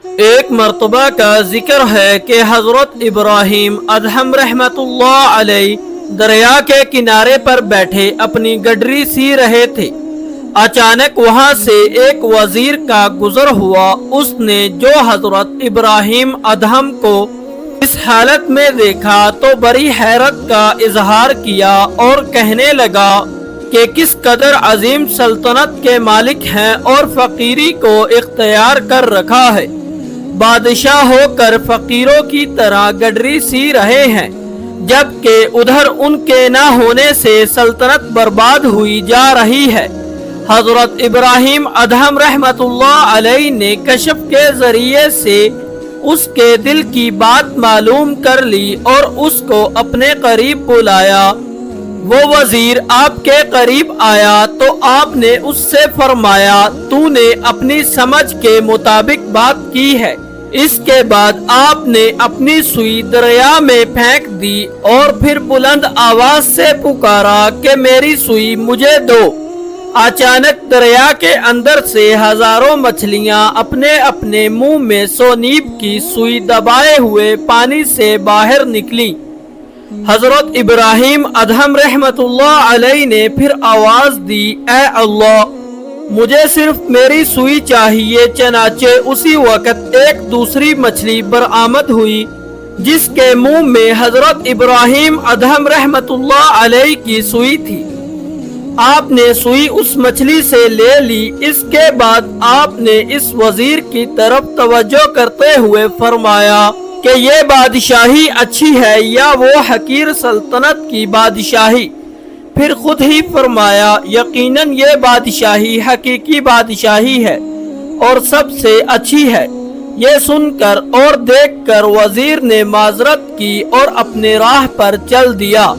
ایک مرتبہ کا ذکر ہے کہ حضرت ابراہیم ادہم رحمت اللہ علیہ دریا کے کنارے پر بیٹھے اپنی گڈری سی رہے تھے۔ اچانک وہاں سے ایک وزیر کا گزر ہوا۔ اس نے جو حضرت ابراہیم ادہم کو اس حالت میں دیکھا تو بڑی حیرت کا اظہار کیا اور کہنے لگا کہ کس قدر عظیم سلطنت کے مالک ہیں اور فقیری کو اختیار کر رکھا ہے۔ بادشاہ ہو کر فقیروں کی طرح گڈری سی رہے ہیں، جبکہ ادھر ان کے نہ ہونے سے سلطنت برباد ہوئی جا رہی ہے۔ حضرت ابراہیم ادہم رحمت اللہ علیہ نے کشف کے ذریعے سے اس کے دل کی بات معلوم کر لی اور اس کو اپنے قریب بلایا۔ وہ وزیر آپ کے قریب آیا تو آپ نے اس سے فرمایا، تو نے اپنی سمجھ کے مطابق بات کی ہے۔ اس کے بعد آپ نے اپنی سوئی دریا میں پھینک دی اور پھر بلند آواز سے پکارا کہ میری سوئی مجھے دو۔ اچانک دریا کے اندر سے ہزاروں مچھلیاں اپنے اپنے منہ میں سونیب کی سوئی دبائے ہوئے پانی سے باہر نکلی۔ حضرت ابراہیم ادہم رحمت اللہ علیہ نے پھر آواز دی، اے اللہ، مجھے صرف میری سوئی چاہیے۔ چنانچہ اسی وقت ایک دوسری مچھلی برآمد ہوئی جس کے منہ میں حضرت ابراہیم ادہم رحمت اللہ علیہ کی سوئی تھی۔ آپ نے سوئی اس مچھلی سے لے لی۔ اس کے بعد آپ نے اس وزیر کی طرف توجہ کرتے ہوئے فرمایا کہ یہ بادشاہی اچھی ہے یا وہ حقیر سلطنت کی بادشاہی؟ پھر خود ہی فرمایا، یقیناً یہ بادشاہی حقیقی بادشاہی ہے اور سب سے اچھی ہے۔ یہ سن کر اور دیکھ کر وزیر نے معذرت کی اور اپنے راہ پر چل دیا۔